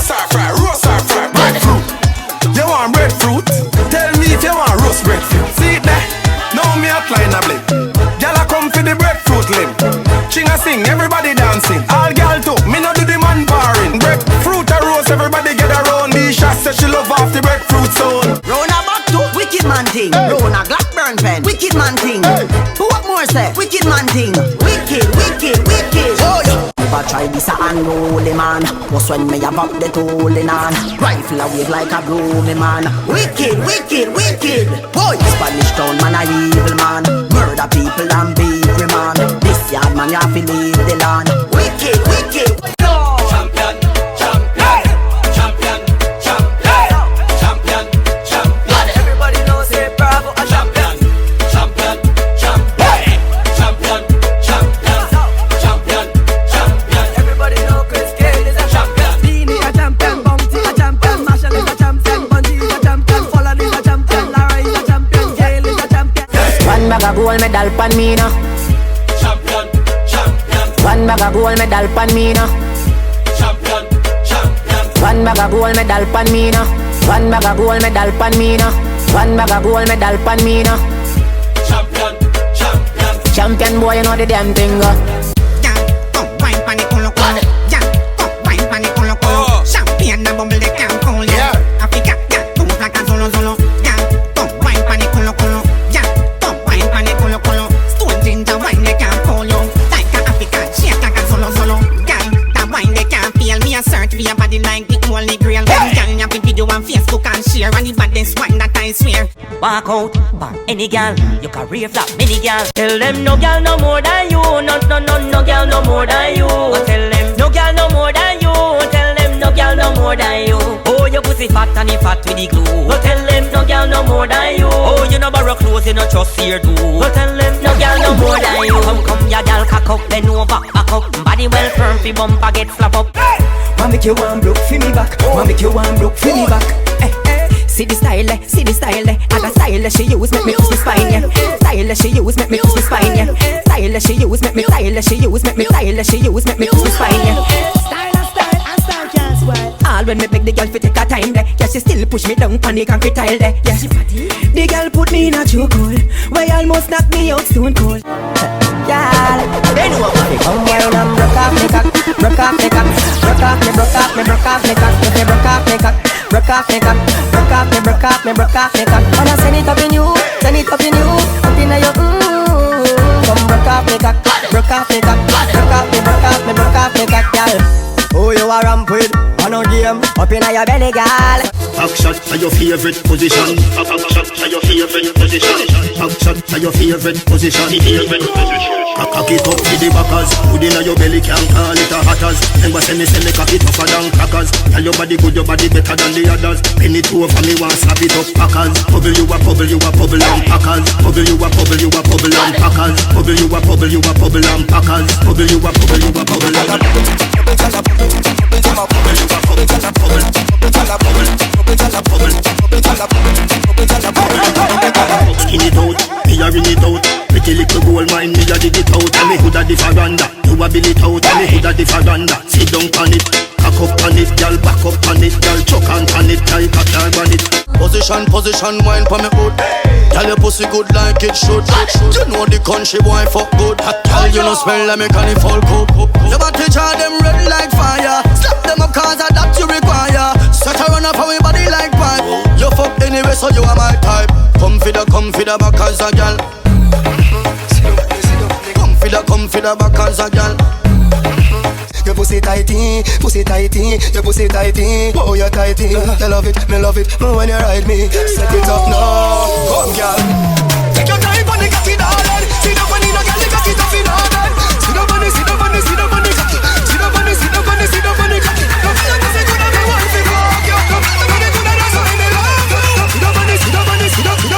roast or fry, roast or fry. Breadfruit. You want breadfruit? Tell me if you want roast breadfruit. See it there? Now me a line a blip. Gyal a come for the breadfruit limb. Ching a sing, everybody dancing. All gyal too, me no do the man barring. Breadfruit a roast, everybody get around. Nisha said she love off the breadfruit sound. Round a back to wicked man thing. Hey. Round a Blackburn pen, wicked man thing. Hey. What more say? Wicked man thing. Wicked, wicked, wicked. Oh yeah. Never try this a unruly man. Just when me have up the tooling on. Rifle a wave like a gloomy man. Wicked, wicked, wicked. Boy, Spanish town man a evil man. Murder people and beat man. This yard man you have to leave the land. Wicked, wicked. Champion, champion, champion, champion, champion, champion. Everybody knows say bravo a champion, champion, champion, champion, champion, champion, champion. Everybody know Chris Gayle is a champion. Beanie a champion, Bounty a champion, Marshall is a champion, Bunty is a champion, Folland is a champion, Lara is a champion, Gayle is a champion. One bag of gold medal pan me now. Champion, champion. One bag of gold medal pan me now. Champion, champion. One bag of gold medal pan me now. One bag of gold medal pan me now. One bag of gold medal pan me now. Champion, champion. Champion boy, you know the damn thing. Champion na bubble they can't call ya. Africa, yeah, don't like a solo solo. Yeah, don't wine pan it colo colo. Yeah, don't wine pan it colo colo. Stone ginger wine they can't call you. Like a Africa, shake like a solo solo. Yeah, that wine they can't feel. Me a search for your body like the holy grail. Girl, you have video on Facebook and share. And the baddest wine that I swear. Walk out, bang any gal. You can rave like many gal. Tell them no gal no more than you. No gal no more than you. Tell them no gal no more than you. Tell them no gal no more than you. Oh, your pussy fat and it fat with the glue. Tell them no gal no more than you. Oh, you no borrow clothes, you no trust here do. Tell them no gal no more than you. Come your gal cock up, then over, back up. Body well firm, fi bumper get slap up. Man make you one broke for me back. Man make you one broke for me back. See the style, see the style. I got style she use, make me twist my spine, yeah. Style she use, make me twist my spine, yeah. Style she use, make me style she use, make me style she use, make me twist my spine, yeah. Style can't swell. All when me beg the girl fi take her time there, yeah, she still push me down on the concrete tile there, yeah. The girl put me in a chokehold, where almost knock me out stone cold. Girl, they know what they come wine and broke off me cock, broke off me cock, broke off me, broke off me, broke off me cock, if you broke off me cock, broke off me cock, broke off me, broke off me, broke off me cock. Wanna send it up in you, send it up in you, up in your come broke off me cock, broke off me cock, broke off me, broke off me, broke off me cock, girl. Who you a ramp with? On a game, up in your belly, girl. Back shot to your favorite position. Back shot to your favorite position. Back shot to your favorite position. Cock it up to the backers. Good inna your belly can't call it a hatters. Never say me cock it tougher than crackers. Tell your body good, your body better than the others. Penny it over me, want slap it up packers. Bubble you a bubble, you a bubble and packers. Bubble you a bubble, you a bubble and packers. Bubble you a bubble, you a bubble and packers. Bubble you a bubble, you a bubble and skin it out, me a ring it out. Pretty little gold mine, me a dig it out. And me hood'a the faranda, you a bill it out. And me hood'a the faranda, sit down on it. Cock up on it, girl, back up on it. Girl, choke on it, like a dog on it. Position, wine for me hood. Girl, your pussy good like it should. You know the country boy fuck good. Girl, you know smell like me carnival coat. You better teach all them red like fire. Slap them up cause that you require. Set a run up on my body like pipe. You fuck anyway so you are my type. Come for the back as a girl. Come for the back as a girl. Your pussy tighty, your pussy tighty. Oh, you're tighty. You love it, more when you ride me. Set it up now, come girl. Take your time on the cocky, darling. See the money, no girl, the cocky tough in order. See the money, see the money, see the money cocky. See the money, see the money, see the money cocky. No feel like pussy good, I'm one for rock you. No money good, I'm so in the love. See the money, see the money, see the money.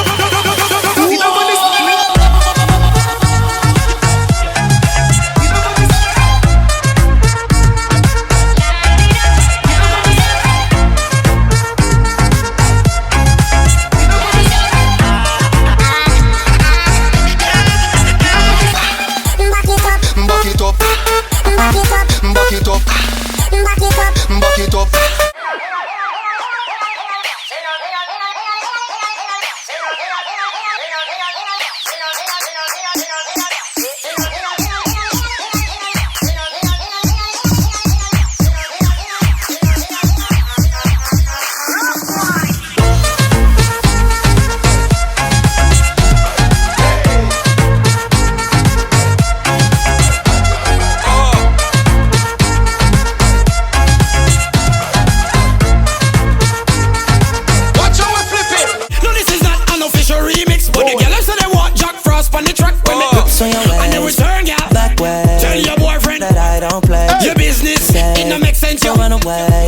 Back it up.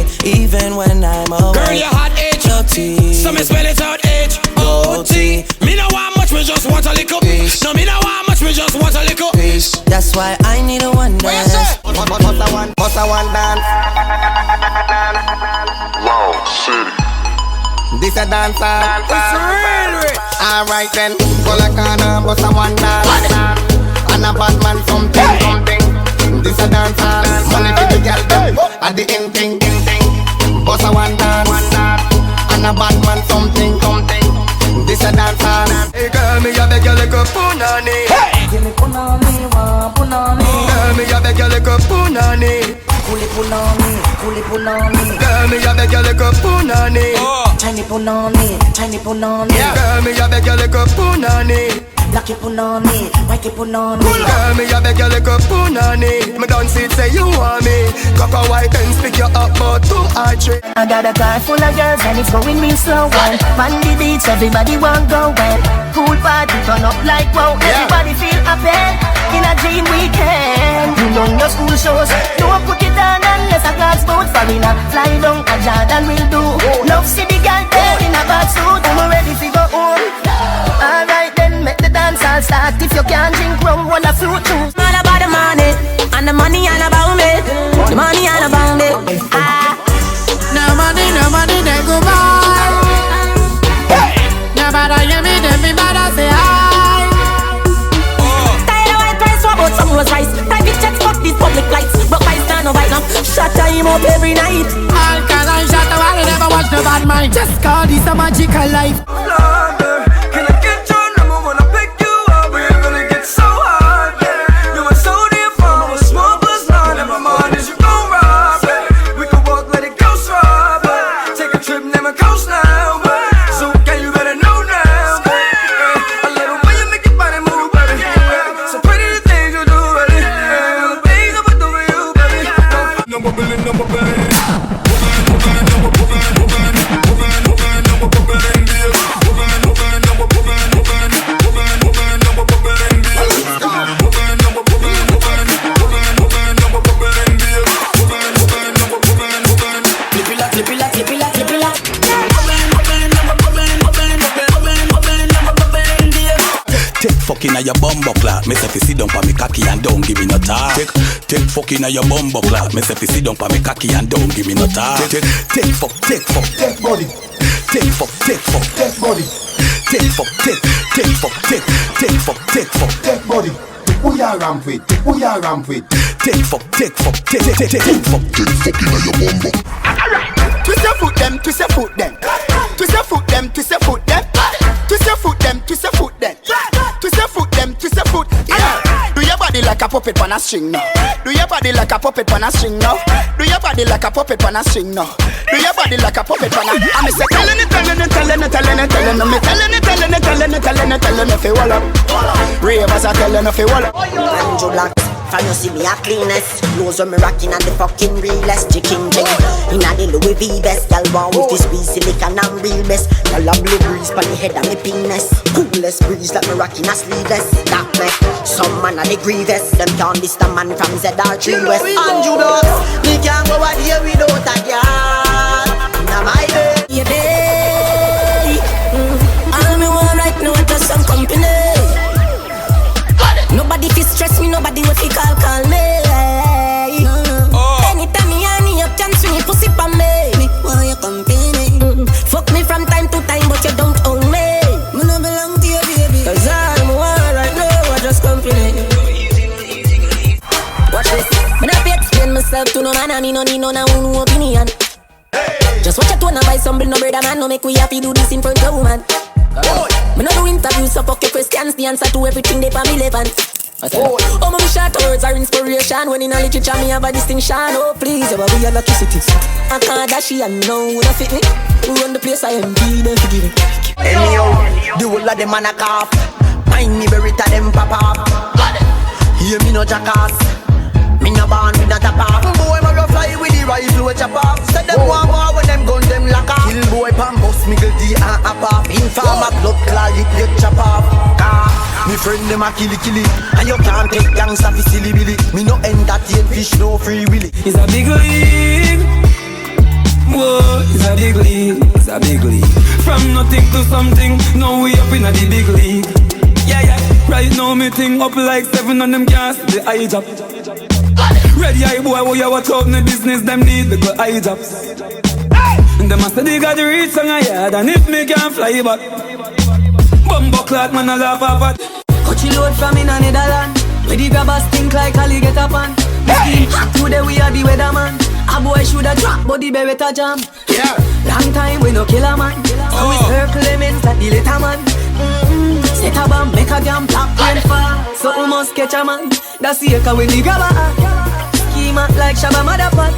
me, even when I'm away. Girl, you hot H.O.T. So me spell it out H.O.T. Me no want much, me just want a little piece. No, me no want much, me just want a little piece. That's why I need a one dance. What's a one dance? Loud City. This a dance. It's real rich. Alright then, go like a what's a one dance? And a bad man something. This a dance. Money for the girl them. At the end thing. What's a one dance? And a bad man something. This a dance. Hey girl, me a beg you like a punani. Give me punani, punani. Girl, me a beg you like a punani. Kuli punani. Girl, me a beg you like a punani. Tiny punani. Girl, me a beg you like a punani. Blacky punani, whitey punani. Girl, me a beg you like a punani. Me done see it say you want me. Cock a white and pick you up but 2 or 3. I got a car full of girls and it's going real slow. On the beach, everybody want go well. Pool party turn up like wow. Everybody feel happy in a dream weekend. You know your school shows. Don't put it on unless a glass boat. Farina fly down a Jordan will do. Love city girl there in a bad suit. I'm ready to go home. Alright then, make the dance all start. If you can't drink rum, roll a fruit juice. All about the money, and the money all about me. The money all about me. No money, they go by. Nobody hear me, then me better say hi. Tired of white rice, what about some rose rice? Private jets, fuck these public lights. But my stand no bite now. Shut time up every night. All cause I shut the wall, never watch the bad mind. Just call this a magical life. Can I get your number when I pick you up? We're gonna get so hard, yeah. You are so dear from a small bus line. Never mind, is you gon' rob it? We could walk, let it go strong, but take a trip, name a coast now, but so can you better know now, I love the way you make your body move, baby. So pretty the things you do, baby. The things I would do for you, baby. Number billion. Take fucking at your bumbo clock. Me say fi sit down pa me cocky and don't give me no talk. Take fucking at your bumbo clock. Me say fi sit down pa me cocky and don't give me no talk. Take fuck. Take body. Take fuck. Take body. Take fuck. Take body. Who ya ramp with? Take fuck. Take fucking at your bumbo. Twist your foot them. Twist your foot them. Twist your foot them. Twist your foot them. Twist your foot them. Twist your foot them. Twist your foot them. Twist your foot. Yeah. Do your body like a puppet on a string now. Do your body like a puppet on a string now. Do your body like a puppet on a string now. Do your body like a puppet on a. I'm say telling it. Me telling it. If you wall up. Ravers are telling if you wall up. Banjo black. From you see me a cleanest. Clothes when me rocking and the fucking realest. Chicken jing. Inna the Louis V best. Y'all want with this squeeze silicon and real best. Y'all a blue breeze pon the head of me penis. Coolest breeze like me rocking a sleeveless. That make some man a the grievous. Them can't list a man from ZR3 West. Banjo blocks. Me can't go out here without a girl. Now my day. Yeah, babe. All me want right now is just some company. Nobody fi stress me, nobody will fi call me. Anytime me honey up, can swing your pussy for me. Why you company? Fuck me from time to time, but you don't own me. Me no belong to you, baby. Cause I'm one right now, I just company. Watch this. Me not fi explain myself to no man, and me no need no one opinion. Just watch your tone and buy some bill, no brother man. No make we happy do this in front of woman. Me no do interviews, so fuck your questions. The answer to everything they for me relevant. Oh, my short words are inspiration. When in a literature, me have a distinction. Oh, please, you have electricity. I can't dash it and no one fit me. Who run the place, I am be them forgiving. Anyhow, the whole of them man a cough. Mind me berita them pop up. Hear me no jackass. Me no born with not a pop. Boy, me go fly with the rifle with a pop. Say them want more when them gun them lock up. Kill boy, pan bust, miggle D and a pop. Informer blood clot, you chop off. Me friend them a killy, and you can't take gangsta fi silly billy. Me no entertain fish, no free willy. It's a big league. is a big league, it's a big league. From nothing to something, now we up in a the big league. Yeah, yeah. Right now me thing up like 7 on them gas, the eye job. Ready eye boy, who you watch out in the business, them need the good eye jobs. And them must they got the reach on a yard, and if me can't fly back, bumbo clock man I laugh off at. Coachy load from in a Netherland, where the grabbers think like Ali get up on. Today we are the weatherman. A boy shoulda drop, but the beretta jam. Yeah. Long time we no kill a man. So we circle elements like the later man. Set a bomb, make a damn top and fall. So we must catch a man. That's the echo when the grabber. Schema like Shabba Motherfuck.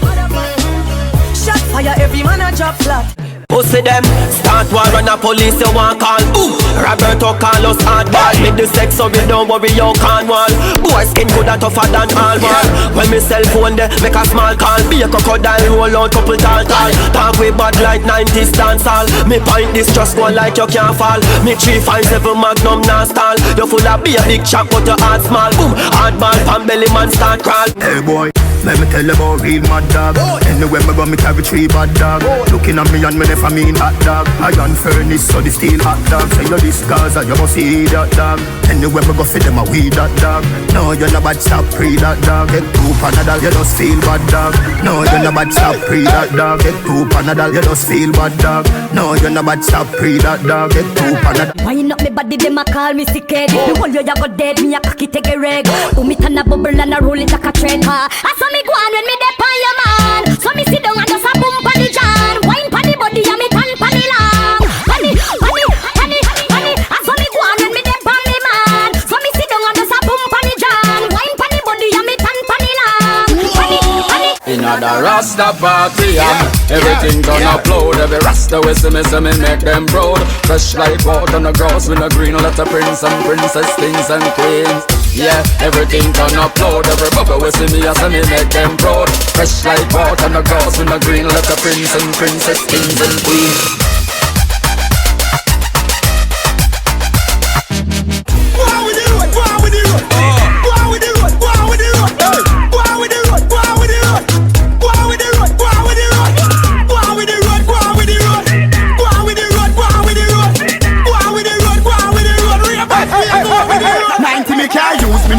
Shot fire, every man a drop flat. Pussy them, start war and a police you want call. Ooh, Roberto Carlos hardball. Make the sex so we don't worry you can't wall. Boy skin good and tougher than all wall. When me cell phone there, make a small call. Be a crocodile, roll out couple tall. Talk with bad like 90s dance hall. Me point this just go like you can't fall. Me 357 Magnum non stall. You full of be a big chap but your heart small. Boom, hardball pan belly man start crawl. Hey boy, let me tell you about real mad dog. Anywhere me go me carry 3 bad dog. Looking at me and me never mean hot dog. Iron furnace so the steel hot dog. Say you this Gaza, you must eat that dog. Anywhere me go feed them a weed that dog. No, you're not bad, stop pre that dog. Get 2 Panadol, you just feel bad dog. No, you're not bad, stop pre that dog. Get 2 Panadol, you just feel bad dog. No, you're not bad, stop pre that dog. Get 2 Panadol. Why not me body, them a call me sick head. The whole you go dead, me a cocky take a reg. Me turn a bubble and a roll it like a trend. I saw me go on when me dep on your man. So me sit down and just a boom pan the jan. Wine pan the body and me tan pan the long. Honey, honey, honey, honey. I saw me go on when me dep on the man. So me sit down and just a boom pan the jan. Wine pan the body and me tan pan the long. Honey, honey. In the Rasta party, everything gonna upload. Every Rasta we see me make them proud. Fresh like water on the grass with a green letter prince and princess, kings and queens. Yeah, everything gonna upload. Every bubble we see me make them proud. Fresh like water on the grass with a green letter prince and princess, kings and queens.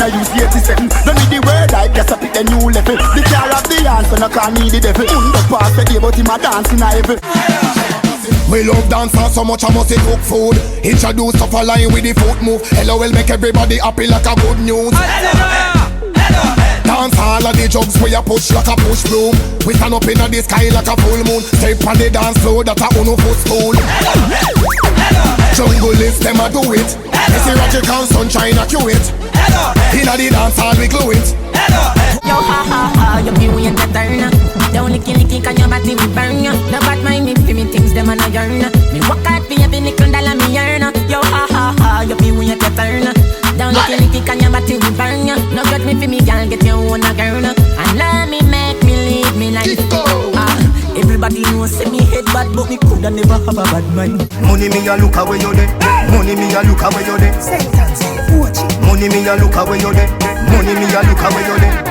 Use 87. Don't need the word like just a pick the new level. The car of the answer, no call me the devil. Underpass the day, but him a dancing a heaven. We love dancing so much I must cook food. Introduce stuff align with the foot move. LOL make everybody happy like a good news. Dance all of the jugs where you push like a push broom. We stand up in the sky like a full moon. Step on the dance floor that a uno foot school. Jungle list them a do it. Missy Roger and sunshine a cue it. Inna the dance hall we glue it. Yo ha ha ha, you be when you turn. Don't licky can your body me burn ya. No bad mind me for me things them and I yearn. Me walk out for every nickel dollar me earn. Yo ha ha ha, you be when you turn. Don't licky can your body me burn ya. No got me for me girl get your own a girl. And let me make me live me life. Everybody knows say me head bad, but me coulda never have a bad mind. Money me a look away you there. Money me a look away you there. Money me a look away you there. Money me a look away you there.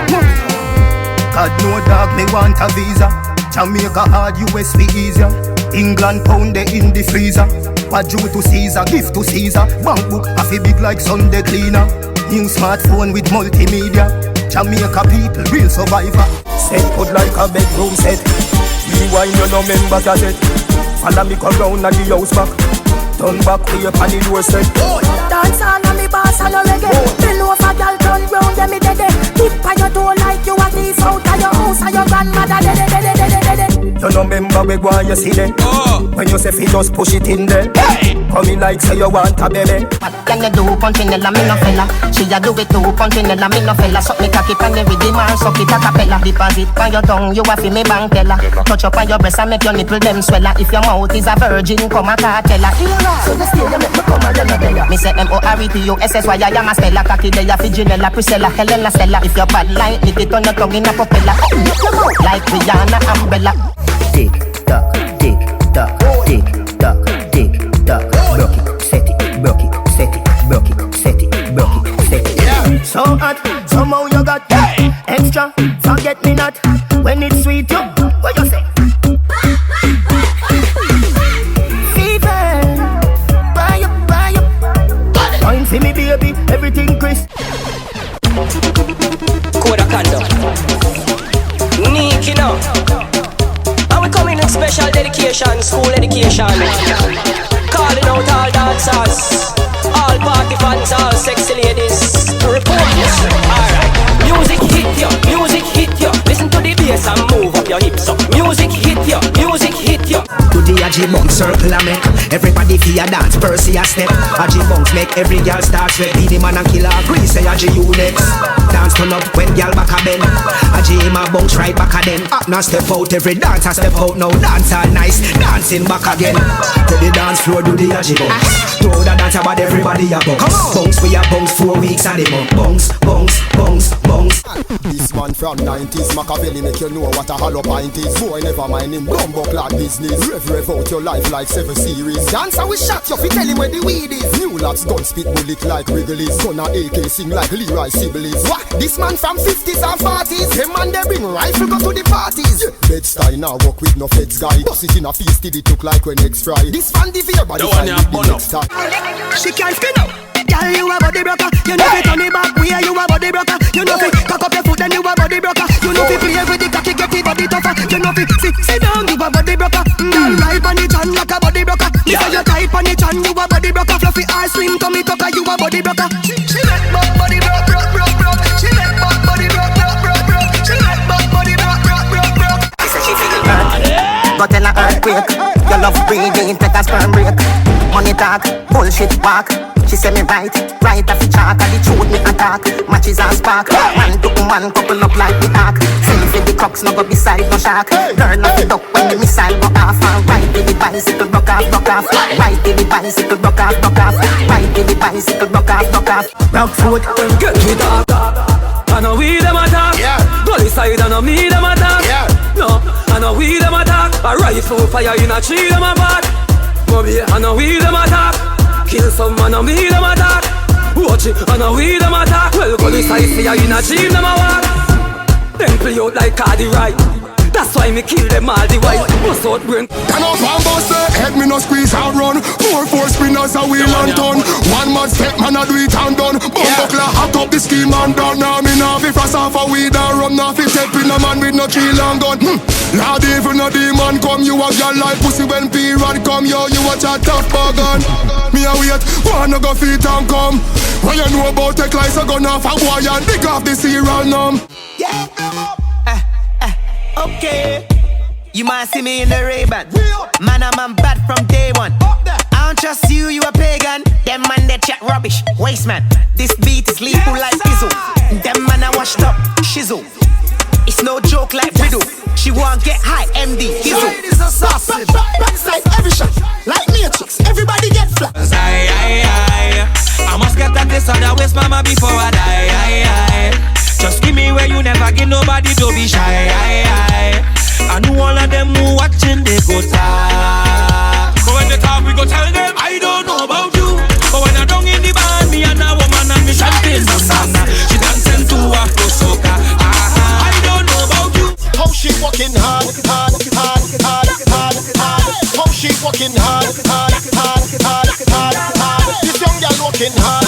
God no dog me want a visa. Jamaica hard, US be easier. England pound they in the freezer. What due to Caesar, gift to Caesar. Bank book a fi big like Sunday cleaner. New smartphone with multimedia. Jamaica people real survivor. Set put like a bedroom set. Rewind you no member cassette. Follow me come round at the house back. Turn back to your panny doorstep. Dance on me boss and no reggae. Bend over girl turn round them me dead. Tip on your toe like you a thief out of your house and your grandmother dead. You no member we go and you see them. When you say fi just push it in there. Come in like say you want a baby. What can you do, Puntinella, me no fella? She a do it too, Puntinella, me no fella. Suck me cocky pan the rhythm and suck it a cappella. Deposit pan your tongue, you a fi me bank teller. Touch up on your breast and make your nipple them swella. If your mouth is a virgin, come a cartella. So the stay you make me come a Renabella. Me say M-O-R-E-T-U-S-S-Y I am a Stella. Cocky they a fi Ginella, Priscilla, Helena, Stella. If your bad like lick it on your tongue in a propeller. Like Rihanna, umbrella. Tick tock, tick tock, tick tock, tick tock. Broke it, set it, broke it, set it, broke it, set it, broke it, set it. Yeah, so hot, somehow you got extra. Forget me not when it's sweet. You, what you say? education, school education. Calling out all dancers, all party fans, all sexy ladies. Report. Alright. Music hit you, music hit you. Listen to the bass and move up your hips up. Music hit you, music hit you. To the Ajibong circle I make everybody feel a dance, Percy a step. Ajibongs make every girl start sweat. Be the man and killer, agree say Aji you next. Dance turn up when girl back a bend. Aji my bunks right back a them. Now step out, every dance I step out now. Dance all nice, dancing back again. To the dance floor do the Ajibongs. To the dance about everybody a bounce. Bounce we a bounce 4 weeks and the month. Bounce, bounce, bounce, bounce. This man from 90s, Machiavelli make you know what a hollow pint is. Boy never mind him, bumbo clad business. Rev out your life like 7 series. Dancer we shot you, fi tell him where the weed is. New laps gun spit bullet like Wrigley's. Gunna AK sing like Leroy Sibbles. What? This man from 50s and 40s. Him man they bring rifle go to the parties. Bed-Stuy now walk with no feds guy. Bust it in a feast till it look like when eggs fry. This fan the fear body fine with the next time. She can't spin out. Girl, you a body broker. You know fi turn it back where you a body broker. You know fi cock up your foot then you a body broker. You know fi play with the cocky get the body tougher. You know fi sit down you a body broker. Girl, ride on the chan like a body broker. Listen you tight on the chan you a body broker. Fluffy eyes slim tummy tucker you a body broker. She make back body broke. She make back body broke. She make back body broke. She say she feel hurt. Go tell her earthquake. Your love breathing take a sperm break. Money talk, bullshit walk. She say me right off the chart. And the truth me attack. Matches and spark. Man to man couple up like the ark. Selfie the cocks no go beside no shark. Girl off the duck when the missile go off. And ride till the bicycle broke off. Ride till the bicycle broke off. Ride till the bicycle broke off. Rock foot, get me talk. I know we them attack. Gully side I know me them attack. No, I know we them attack. A rifle fire in a tree them a back. Bobby, I know we them attack. Kill some man and me them attack. Watch it, and we them attack. Well, go this side, see in a dream them a walk. Them play out like Cardi right. That's why me kill them all the white. Bust out brain. Can up and bust the head, me no squeeze and run. 4 spinners a wheel and turn. One man step, man a do it and done. Bumbuckler hot up the scheme and done. Now me nah fi frost off a weed and rum. Nah fi step in a man with no tree long gun. Lord, even a demon come, you a girl like pussy when period come. Yo, you watch a tough bargain. Me a wait, wanna go feet and come. When you know about take lights a gun off a boy and dig off the serial numb. Yeah, okay. You might see me in the Ray-Ban. Man, I'm bad from day one. I don't trust you, you a pagan. Them man, they chat rubbish. Waste man, this beat is lethal like Izzo. Them man, I washed up, shizzle. It's no joke like riddle. She won't get high, MD, Gizzle. Ladies are soft, backside every shot. Like Matrix, everybody get flat. I must get at this other waist, mama, before I die. Just give me where you never give nobody to be shy. I know all of them who watching, they go talk. But when they talk, we go tell them, I don't know about you. But when I don't in the band, me and a woman and me champagne banana. She dancing to Afro soca. I don't know about you. How she working hard. How she working hard. This young girl working hard.